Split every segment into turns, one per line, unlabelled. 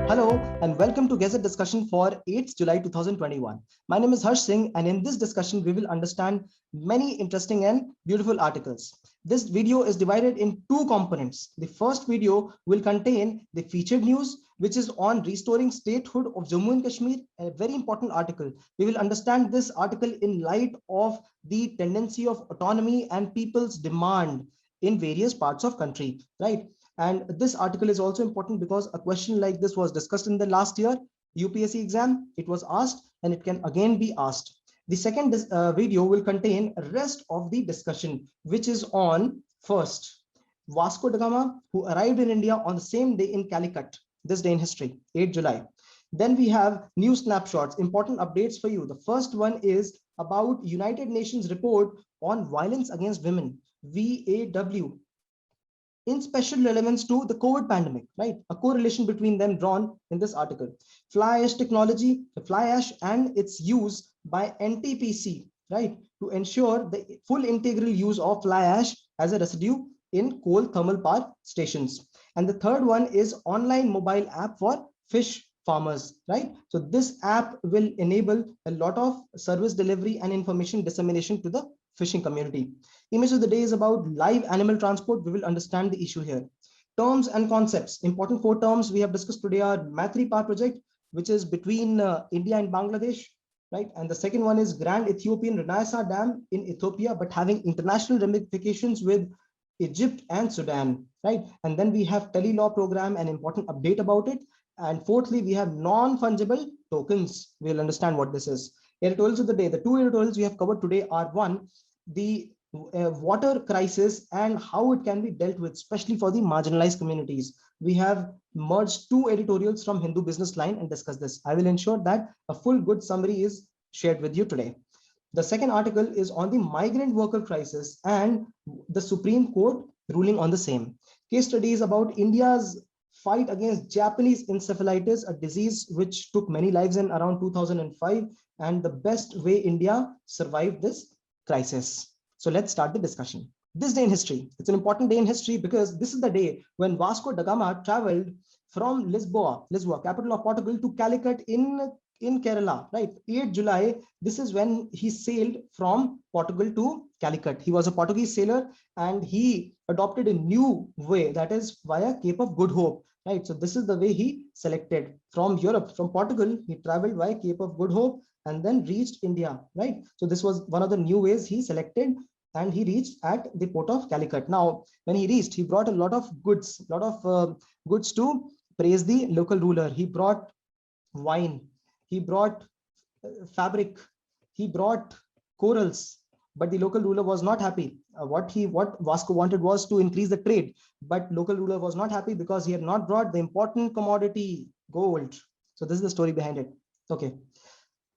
Hello and welcome to Gazette discussion for 8th July 2021. My name is Harsh Singh, and in this discussion we will understand many interesting and beautiful articles. This video is divided in two components. The first video will contain the featured news, which is on restoring statehood of Jammu and Kashmir, a very important article. We will understand this article in light of the tendency of autonomy and people's demand in various parts of country, right? And this article is also important because a question like this was discussed in the last year UPSC exam. It was asked and it can again be asked. The second video will contain the rest of the discussion, which is on first Vasco da Gama, who arrived in India on the same day in Calicut, this day in history, 8 July. Then we have new snapshots, important updates for you. The first one is about United Nations report on violence against women, VAW, in special relevance to the COVID pandemic, right? A correlation between them drawn in this article. Fly ash technology, the fly ash and its use by NTPC, right? To ensure the full integral use of fly ash as a residue in coal thermal power stations. And the third one is online mobile app for fish farmers, right? So this app will enable a lot of service delivery and information dissemination to the fishing community. Image of the day is about live animal transport. We will understand the issue here. Terms and concepts. Important 4 terms we have discussed today are MAITREE power project, which is between India and Bangladesh, right? And the second one is Grand Ethiopian Renaissance Dam in Ethiopia, but having international ramifications with Egypt and Sudan, right? And then we have TELE-LAW program, an important update about it. And fourthly, we have non-fungible tokens. We'll understand what this is. Editorials of the day. The 2 editorials we have covered today are one, the water crisis and how it can be dealt with, especially for the marginalized communities. We have merged 2 editorials from Hindu Business Line and discussed this. I will ensure that a full good summary is shared with you today. The second article is on the migrant worker crisis and the Supreme Court ruling on the same. Case study is about India's fight against Japanese encephalitis, a disease which took many lives in around 2005, and the best way India survived this crisis. So let's start the discussion. This day in history, it's an important day in history because this is the day when Vasco da Gama traveled from Lisboa, capital of Portugal, to Calicut in Kerala, right? 8 July, this is when he sailed from Portugal to Calicut. He was a Portuguese sailor and he adopted a new way, that is via Cape of Good Hope, right? So this is the way he selected from Europe, from Portugal. He traveled via Cape of Good Hope and then reached India, right? So this was one of the new ways he selected, and he reached at the port of Calicut. Now, when he reached, he brought a lot of goods, to praise the local ruler. He brought wine, he brought fabric, he brought corals, but the local ruler was not happy. What Vasco wanted was to increase the trade, but local ruler was not happy because he had not brought the important commodity, gold. So this is the story behind it. Okay.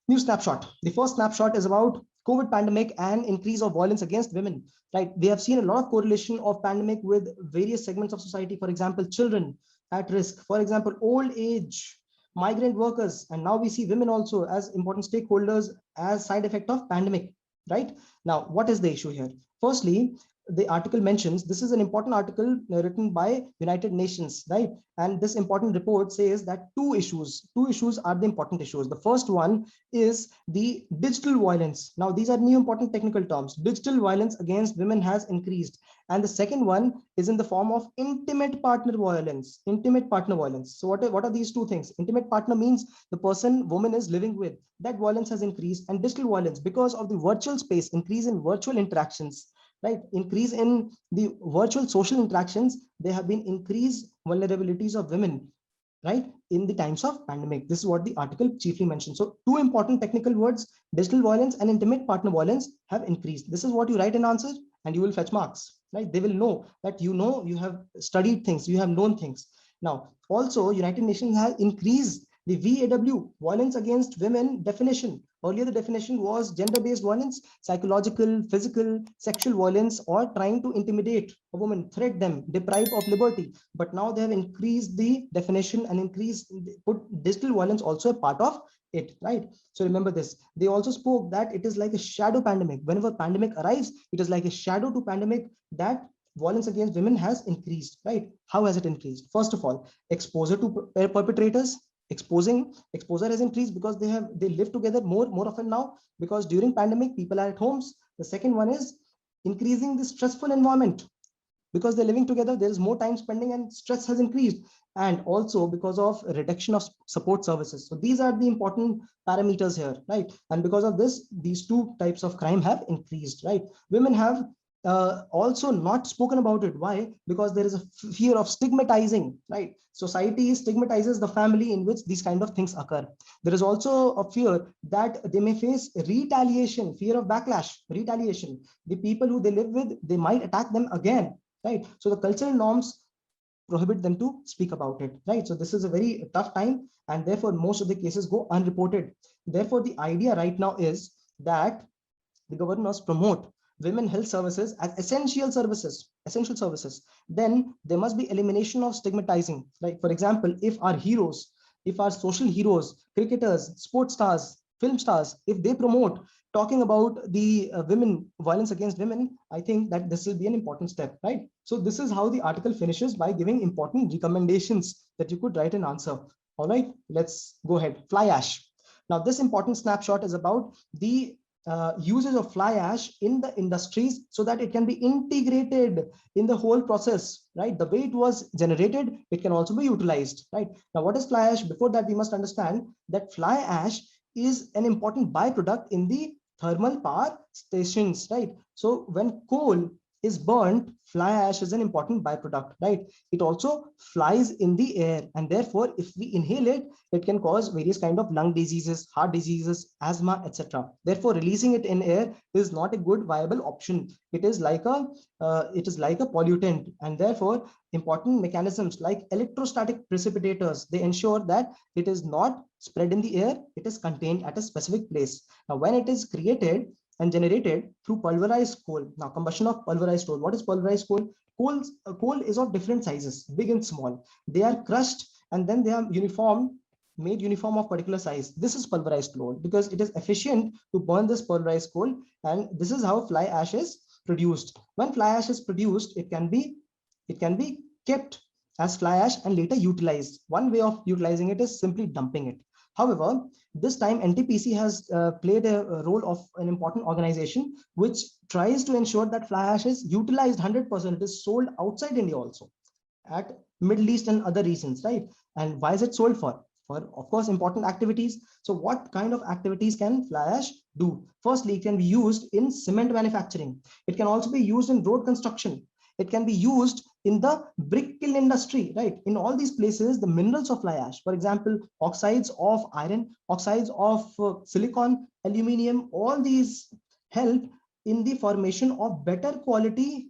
New snapshot. The first snapshot is about COVID pandemic and increase of violence against women, right? We have seen a lot of correlation of pandemic with various segments of society. For example, children at risk, for example, old age, migrant workers, and now we see women also as important stakeholders as side effect of pandemic, right? Now, what is the issue here? Firstly, the article mentions, this is an important article written by United Nations, right? And this important report says that two issues are the important issues. The first one is the digital violence. Now, these are new important technical terms. Digital violence against women has increased. And the second one is in the form of intimate partner violence. So what are these two things? Intimate partner means the person woman is living with. That violence has increased. And digital violence, because of the virtual space, increase in virtual interactions, right? Increase in the virtual social interactions, there have been increased vulnerabilities of women, right? In the times of pandemic. This is what the article chiefly mentions. So two important technical words, digital violence and intimate partner violence, have increased. This is what you write in answer and you will fetch marks, right? They will know that you have studied things, you have known things. Now, also United Nations has increased the VAW, violence against women definition. Earlier, the definition was gender-based violence, psychological, physical, sexual violence, or trying to intimidate a woman, threat them, deprive of liberty. But now they have increased the definition and put digital violence also a part of it, right? So remember this. They also spoke that it is like a shadow pandemic. Whenever pandemic arrives, it is like a shadow to pandemic, that violence against women has increased, right? How has it increased? First of all, exposure to perpetrators. Exposure has increased because they live together more often now, because during pandemic people are at homes. The second one is increasing the stressful environment, because they're living together, there is more time spending and stress has increased. And also because of reduction of support services. So these are the important parameters here, right? And because of this, these two types of crime have increased, right? Women have also not spoken about it. Why? Because there is a fear of stigmatizing, right? Society stigmatizes the family in which these kind of things occur. There is also a fear that they may face retaliation, fear of backlash, retaliation. The people who they live with, they might attack them again, right? So the cultural norms prohibit them to speak about it, right? So this is a very tough time, and therefore most of the cases go unreported. Therefore the idea right now is that the governors promote women health services as essential services. Then there must be elimination of stigmatizing. Like for example, if our heroes, if our social heroes, cricketers, sports stars, film stars, if they promote talking about the women, violence against women, I think that this will be an important step, right? So this is how the article finishes, by giving important recommendations that you could write an answer. All right, let's go ahead. Fly ash. Now this important snapshot is about the usage of fly ash in the industries, so that it can be integrated in the whole process, right? The way it was generated, it can also be utilized, right? Now what is fly ash? Before that, we must understand that fly ash is an important byproduct in the thermal power stations, right? So when coal is burnt, fly ash is an important byproduct, right? It also flies in the air, and therefore if we inhale it, it can cause various kind of lung diseases, heart diseases, asthma, etc. Therefore releasing it in air is not a good viable option. It is like a pollutant, and therefore important mechanisms like electrostatic precipitators, they ensure that it is not spread in the air, it is contained at a specific place. Now when it is created and generated through pulverized coal. Now combustion of pulverized coal. What is pulverized coal? Coal is of different sizes, big and small. They are crushed and then they are made uniform of particular size. This is pulverized coal, because it is efficient to burn this pulverized coal, and this is how fly ash is produced. When fly ash is produced, it can be kept as fly ash and later utilized. One way of utilizing it is simply dumping it. However, this time NTPC has played a role of an important organization which tries to ensure that fly ash is utilized 100%. It is sold outside India also, at Middle East and other regions, right? And why is it sold for? For, of course, important activities. So what kind of activities can fly ash do? Firstly, it can be used in cement manufacturing. It can also be used in road construction. It can be used in the brick kiln industry, right? In all these places, the minerals of fly ash, for example, oxides of iron, oxides of silicon, aluminium, all these help in the formation of better quality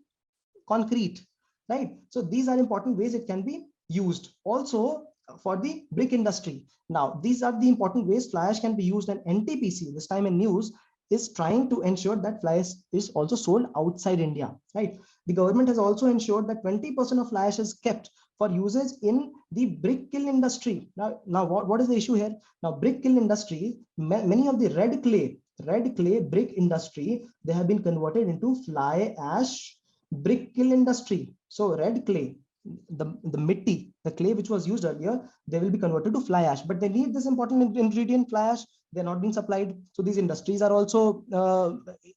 concrete, right? So these are important ways it can be used. Also for the brick industry. Now, these are the important ways fly ash can be used, and NTPC, this time in news, is trying to ensure that fly ash is also sold outside India, right? The government has also ensured that 20% of fly ash is kept for usage in the brick kiln industry. Now what is the issue here? Now, brick kiln industry, many of the red clay brick industry, they have been converted into fly ash brick kiln industry. So red clay, the mitti, the clay which was used earlier, they will be converted to fly ash, but they need this important ingredient, fly ash. They're not being supplied. So these industries are also,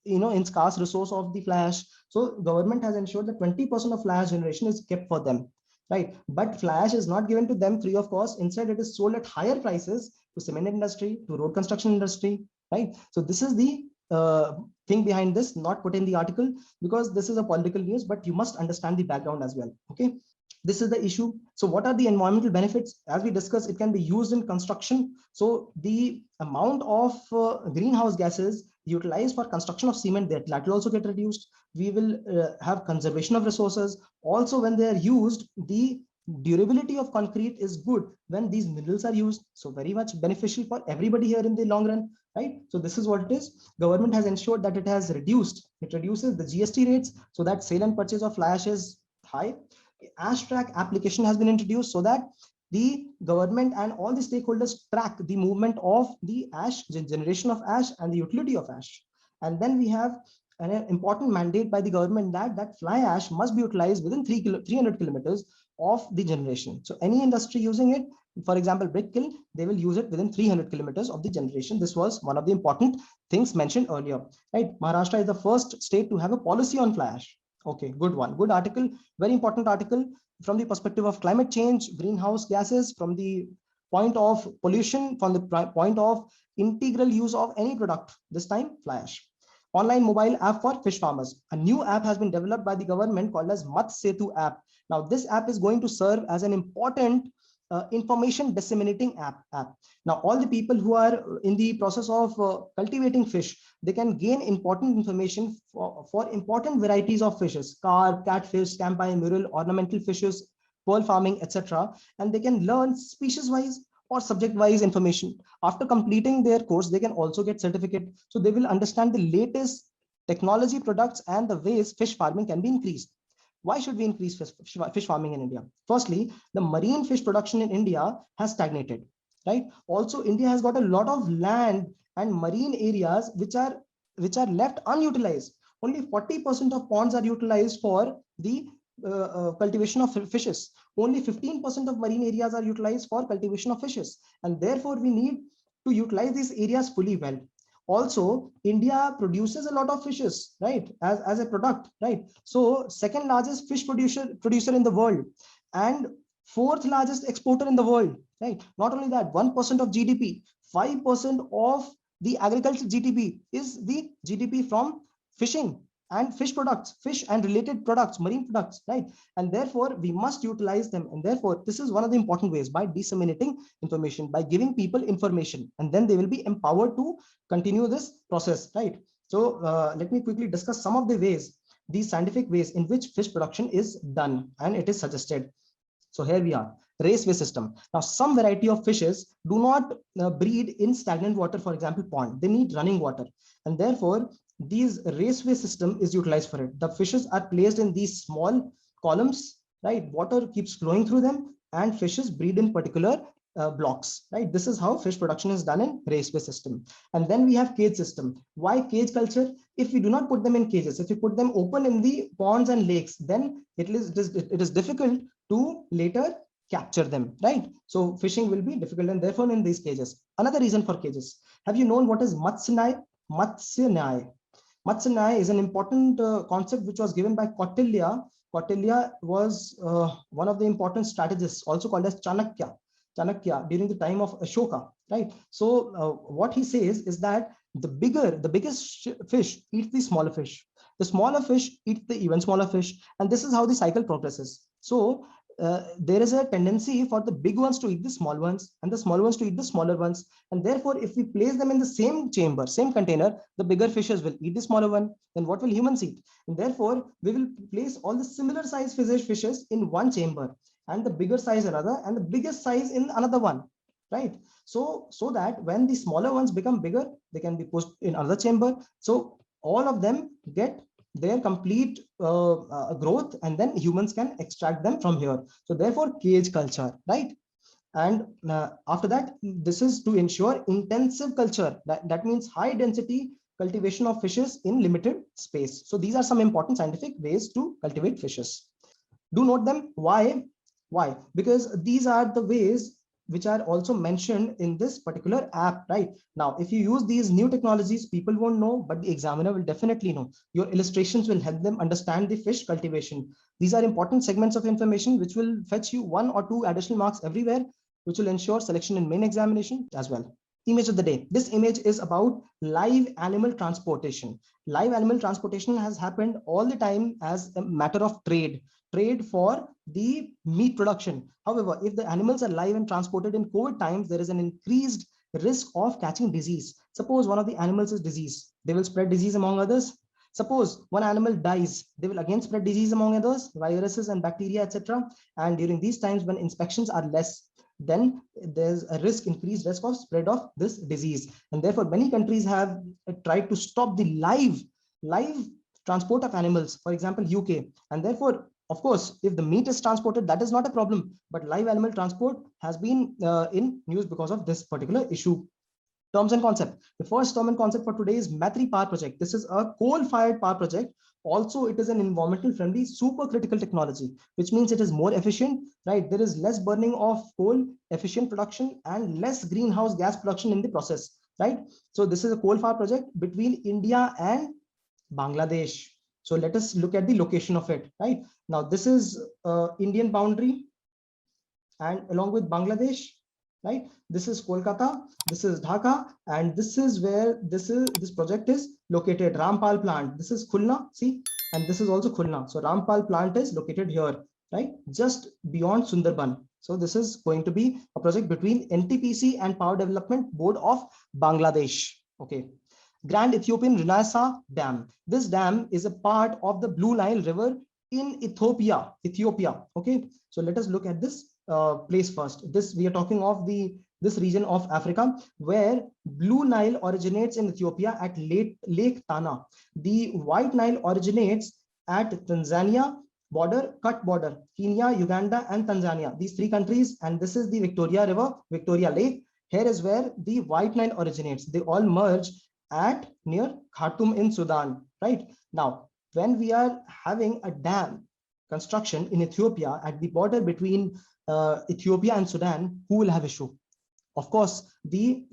in scarce resource of the fly ash. So government has ensured that 20% of fly ash generation is kept for them, right? But fly ash is not given to them free of cost. Instead, it is sold at higher prices to cement industry, to road construction industry, right? So this is the thing behind this, not put in the article because this is a political news, but you must understand the background as well. Okay, this is the issue. So what are the environmental benefits? As we discussed, it can be used in construction. So the amount of greenhouse gases utilized for construction of cement, that will also get reduced. We will have conservation of resources. Also, when they are used, the durability of concrete is good when these minerals are used. So very much beneficial for everybody here in the long run, right? So this is what it is. Government has ensured that it reduces the GST rates, so that sale and purchase of fly ash is high. Ash track application has been introduced so that the government and all the stakeholders track the movement of the ash, generation of ash, and the utility of ash. And then we have an important mandate by the government that fly ash must be utilized within 300 kilometers of the generation. So any industry using it, for example, brick kiln, they will use it within 300 kilometers of the generation. This was one of the important things mentioned earlier, right? Maharashtra is the first state to have a policy on fly ash. Okay, good one, good article, very important article from the perspective of climate change, greenhouse gases, from the point of pollution, from the point of integral use of any product, this time fly ash. Online mobile app for fish farmers. A new app has been developed by the government called as Matsyetu app. Now, this app is going to serve as an important information disseminating app. Now, all the people who are in the process of cultivating fish, they can gain important information for important varieties of fishes: carp, catfish, campai, mural, ornamental fishes, pearl farming, etc. And they can learn species-wise or subject-wise information. After completing their course, they can also get certificate. So they will understand the latest technology products and the ways fish farming can be increased. Why should we increase fish farming in India? Firstly, the marine fish production in India has stagnated, right? Also, India has got a lot of land and marine areas which are left unutilized. Only 40% of ponds are utilized for the cultivation of fishes. Only 15% of marine areas are utilized for cultivation of fishes, and therefore we need to utilize these areas fully well. Also, India produces a lot of fishes, right, as a product, right? So second largest fish producer in the world, and fourth largest exporter in the world, right? Not only that, 1% of GDP, 5% of the agriculture GDP is the GDP from fishing and fish products, fish and related products, marine products, right? And therefore we must utilize them. And therefore this is one of the important ways, by disseminating information, by giving people information, and then they will be empowered to continue this process, right? So let me quickly discuss some of the ways, these scientific ways in which fish production is done, and it is suggested. So here we are, raceway system. Now, some variety of fishes do not breed in stagnant water, for example, pond. They need running water, and therefore these raceway system is utilized for it. The fishes are placed in these small columns, right? Water keeps flowing through them, and fishes breed in particular blocks, right? This is how fish production is done in raceway system. And then we have cage system. Why cage culture? If we do not put them in cages, if we put them open in the ponds and lakes, then it is difficult to later capture them, right? So fishing will be difficult, and therefore in these cages. Another reason for cages, have you known what is Matsya Nyaya? Matsya Nyaya is an important concept which was given by Kautilya. Kautilya was one of the important strategists, also called as Chanakya during the time of Ashoka, right? So what he says is that the biggest fish eats the smaller fish. The smaller fish eats the even smaller fish, and this is how the cycle progresses. So there is a tendency for the big ones to eat the small ones, and the small ones to eat the smaller ones. And therefore, if we place them in the same chamber, same container, the bigger fishes will eat the smaller one. Then what will humans eat? And therefore, we will place all the similar size fishes in one chamber, and the bigger size another, and the biggest size in another one, right? So that when the smaller ones become bigger, they can be pushed in another chamber. So all of them get their complete growth, and then humans can extract them from here. So therefore cage culture, right? And after that, this is to ensure intensive culture. That means high density cultivation of fishes in limited space. So these are some important scientific ways to cultivate fishes. Do note them. Why? Because these are the ways which are also mentioned in this particular app, right? Now, if you use these new technologies, people won't know, but the examiner will definitely know. Your illustrations will help them understand the fish cultivation. These are important segments of information which will fetch you 1 or 2 additional marks everywhere, which will ensure selection in main examination as well. Image of the day. This image is about live animal transportation. Live animal transportation has happened all the time as a matter of trade for the meat production. However, if the animals are live and transported in COVID times, there is an increased risk of catching disease. Suppose one of the animals is diseased, they will spread disease among others. Suppose one animal dies, they will again spread disease among others, viruses and bacteria, etc. And during these times when inspections are less, then there's a increased risk of spread of this disease. And therefore many countries have tried to stop the live transport of animals, for example UK, and therefore Of course, if the meat is transported, that is not a problem. But live animal transport has been in news because of this particular issue. Terms and concept. The first term and concept for today is MAITREE power project. This is a coal-fired power project. Also, it is an environmental friendly supercritical technology, which means it is more efficient, right? There is less burning of coal, efficient production, and less greenhouse gas production in the process, right? So this is a coal-fired project between India and Bangladesh. So let us look at the location of it, right? Now, this is Indian boundary and along with Bangladesh, right? This is Kolkata, this is Dhaka, and this is where this project is located. Rampal plant. This is Khulna, see, and this is also Khulna. So Rampal plant is located here, right? Just beyond Sundarban. So this is going to be a project between NTPC and Power Development Board of Bangladesh. Okay. Grand Ethiopian Renaissance Dam. This dam is a part of the Blue Nile River in Ethiopia. Okay. So let us look at this place first. This we are talking of this region of Africa where Blue Nile originates in Ethiopia at Lake Tana. The White Nile originates at Tanzania border, Kenya, Uganda, and Tanzania. These three countries, and this is the Victoria River, Victoria Lake. Here is where the White Nile originates. They all merge at near Khartoum in Sudan, right? Now, when we are having a dam construction in Ethiopia at the border between Ethiopia and Sudan, who will have issue? Of course, the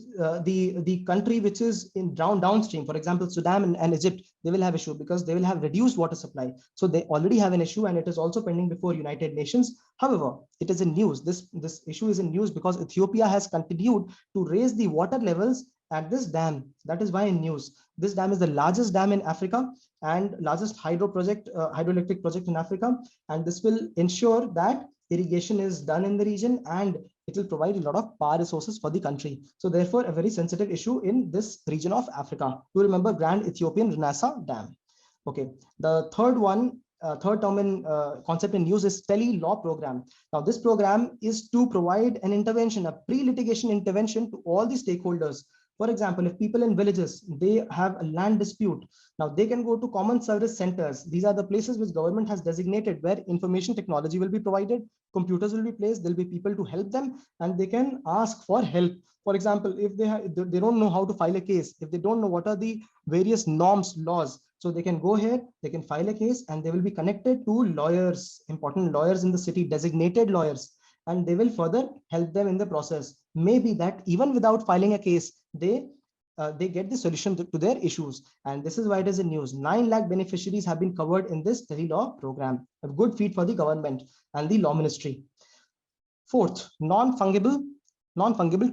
country which is in downstream, for example, Sudan and Egypt, they will have issue because they will have reduced water supply. So they already have an issue, and it is also pending before United Nations. However, it is in news. This issue is in news because Ethiopia has continued to raise the water levels at this dam. That is why in news. This dam is the largest dam in Africa and largest hydroelectric project in Africa, and this will ensure that irrigation is done in the region and it will provide a lot of power resources for the country. So therefore, a very sensitive issue in this region of Africa. To remember, Grand Ethiopian Renaissance Dam. Okay, the third term in concept in news is TELE-LAW program. Now, this program is to provide an intervention, a pre-litigation intervention to all the stakeholders. For example, if people in villages, they have a land dispute, now they can go to common service centers. These are the places which government has designated where information technology will be provided, computers will be placed, there'll be people to help them, and they can ask for help. For example, if they don't know how to file a case, if they don't know what are the various norms, laws, so they can go here, they can file a case, and they will be connected to lawyers, important lawyers in the city, designated lawyers, and they will further help them in the process. Maybe that even without filing a case, they get the solution to their issues. And this is why it is in news. 9 lakh beneficiaries have been covered in this TELE-LAW program. A good feat for the government and the law ministry. Fourth, non-fungible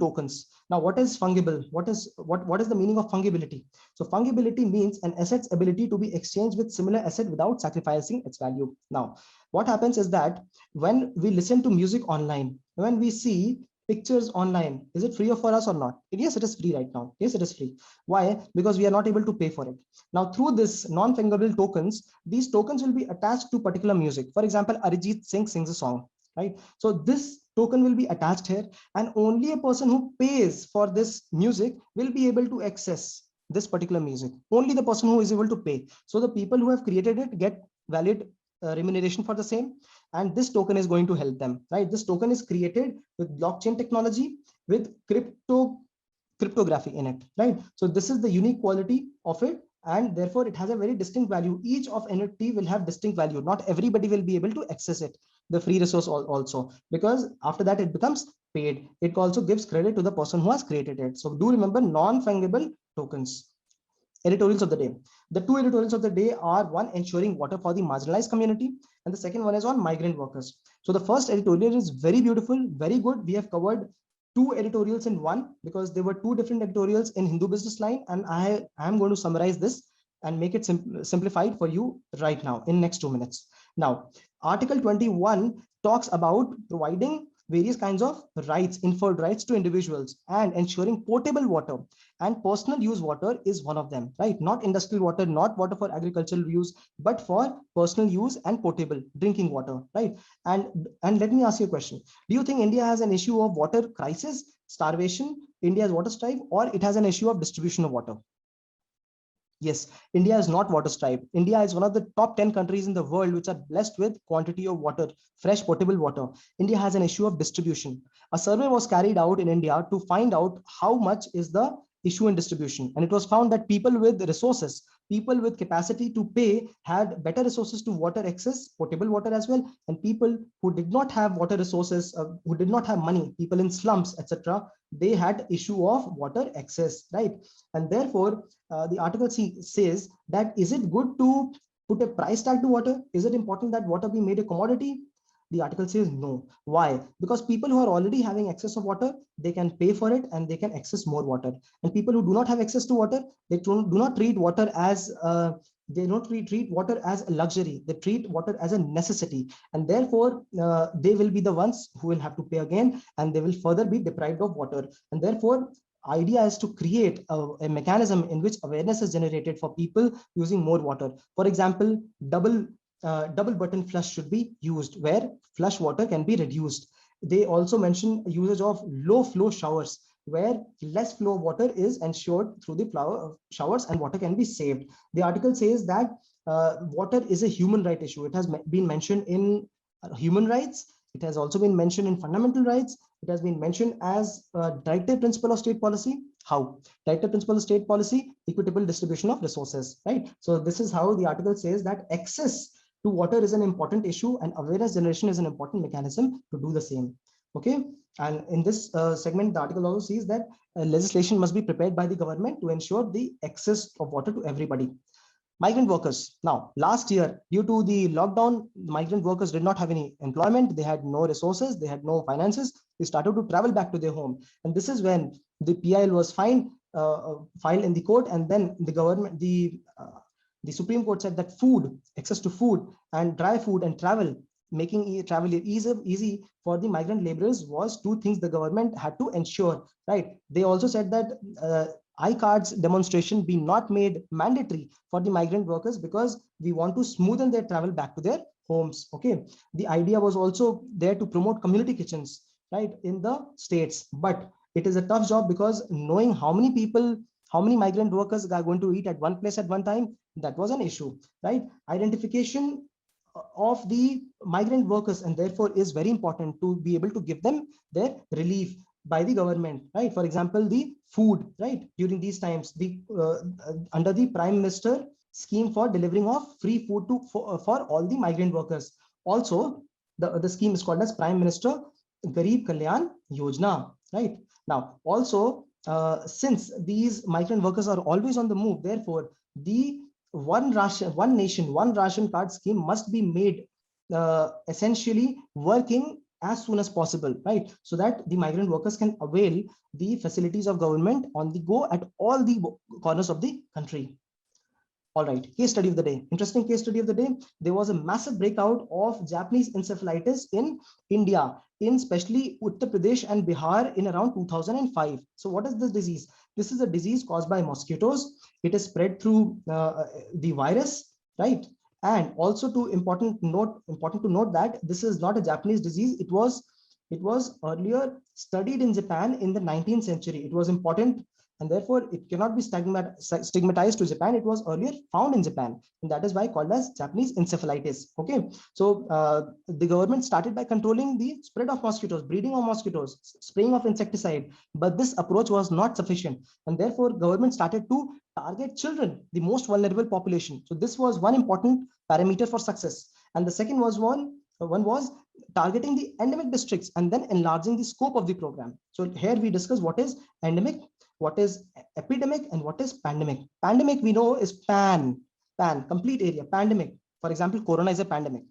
tokens. Now, what is fungible? What is the meaning of fungibility? So fungibility means an asset's ability to be exchanged with similar asset without sacrificing its value. Now, what happens is that when we listen to music online, when we see pictures online, is it free for us or not? Yes, it is free right now. Yes, it is free. Why? Because we are not able to pay for it. Now, through this non-fungible tokens, these tokens will be attached to particular music. For example, Arijit Singh sings a song, right? So this token will be attached here, and only a person who pays for this music will be able to access this particular music. Only the person who is able to pay. So the people who have created it get valid remuneration for the same, and this token is going to help them, right? This token is created with blockchain technology with cryptography in it, right? So this is the unique quality of it, and therefore it has a very distinct value. Each of NFT will have distinct value. Not everybody will be able to access it, the free resource also, because after that it becomes paid. It also gives credit to the person who has created it. So do remember non-fungible tokens. Editorials of the day. The two editorials of the day are one, ensuring water for the marginalized community, and the second one is on migrant workers. So the first editorial is very beautiful, very good. We have covered two editorials in one because there were two different editorials in Hindu Business Line, and I am going to summarize this and make it simplified for you right now in next 2 minutes. Now, Article 21 talks about providing various kinds of rights, inferred rights to individuals, and ensuring potable water, and personal use water is one of them, right? Not industrial water, not water for agricultural use, but for personal use and potable drinking water, right? And let me ask you a question. Do you think India has an issue of water crisis, starvation, India's water strife, or it has an issue of distribution of water? Yes, India is not water striped. India is one of the top 10 countries in the world which are blessed with quantity of water, fresh potable water. India has an issue of distribution. A survey was carried out in India to find out how much is the issue in distribution. And it was found that people with resources, people with capacity to pay had better resources to water access, potable water as well. And people who did not have water resources, who did not have money, people in slums, etc., they had issue of water access, right? And therefore, the article says that is it good to put a price tag to water? Is it important that water be made a commodity? The article says no. Why? Because people who are already having access of water, they can pay for it and they can access more water. And people who do not have access to water, they do not treat water as they don't treat water as a luxury. They treat water as a necessity, and therefore they will be the ones who will have to pay again, and they will further be deprived of water. And therefore, idea is to create a mechanism in which awareness is generated for people using more water. For example, double button flush should be used where flush water can be reduced. They also mention usage of low flow showers where less flow of water is ensured through the showers and water can be saved. The article says that water is a human right issue. It has been mentioned in human rights. It has also been mentioned in fundamental rights. It has been mentioned as a directive principle of state policy. How? Directive principle of state policy, equitable distribution of resources, right? So this is how the article says that access to water is an important issue and awareness generation is an important mechanism to do the same. Okay. And in this segment, the article also says that legislation must be prepared by the government to ensure the access of water to everybody. Migrant workers. Now, last year, due to the lockdown, migrant workers did not have any employment. They had no resources. They had no finances. They started to travel back to their home. And this is when the PIL was filed in the court. And then the government, the Supreme Court said that food, access to food and dry food and travel, making travel easy for the migrant laborers was two things the government had to ensure, right? They also said that I-cards demonstration be not made mandatory for the migrant workers because we want to smoothen their travel back to their homes. Okay. The idea was also there to promote community kitchens, right, in the states. But it is a tough job because knowing how many people, how many migrant workers are going to eat at one place at one time, that was an issue, right? Identification of the migrant workers and therefore is very important to be able to give them their relief by the government, right? For example, the food, right? During these times, the under the Prime Minister scheme for delivering of free food for all the migrant workers. Also, the scheme is called as Prime Minister Garib Kalyan Yojana, right? Now, also, since these migrant workers are always on the move, therefore, the one nation, one ration card scheme must be made essentially working as soon as possible, right? So that the migrant workers can avail the facilities of government on the go at all the corners of the country. All right, case study of the day. Interesting case study of the day. There was a massive breakout of Japanese encephalitis in India, in especially Uttar Pradesh and Bihar in around 2005. So what is this disease? This is a disease caused by mosquitoes. It is spread through the virus, right? And also important to note that this is not a Japanese disease. It was earlier studied in Japan in the 19th century. It was important and therefore it cannot be stigmatized to Japan. It was earlier found in Japan, and that is why called as Japanese encephalitis. Okay, so the government started by controlling the spread of mosquitoes, breeding of mosquitoes, spraying of insecticide, but this approach was not sufficient, and therefore government started to target children, the most vulnerable population. So this was one important parameter for success, and the second was one was targeting the endemic districts and then enlarging the scope of the program. So here we discuss what is endemic, what is epidemic, and what is pandemic. Pandemic we know is pan, complete area. Pandemic, for example, corona is a pandemic.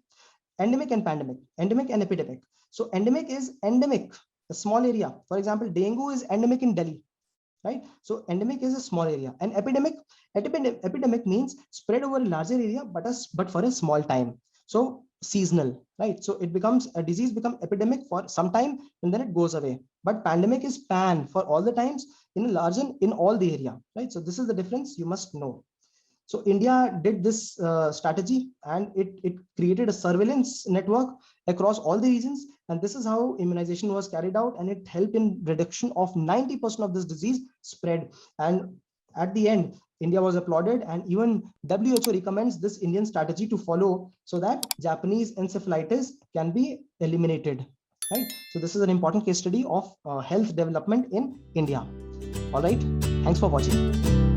Endemic and pandemic, endemic and epidemic. So endemic is endemic, a small area. For example, dengue is endemic in Delhi, right? So endemic is a small area, and epidemic means spread over a larger area, but for a small time. So seasonal, right? So it becomes a disease become epidemic for some time and then it goes away. But pandemic is pan for all the times in a larger in all the area, right? So this is the difference you must know. So India did this strategy, and it created a surveillance network across all the regions. And this is how immunization was carried out, and it helped in reduction of 90% of this disease spread. And at the end, India was applauded, and even WHO recommends this Indian strategy to follow so that Japanese encephalitis can be eliminated. Right. So this is an important case study of health development in India. All right. Thanks for watching.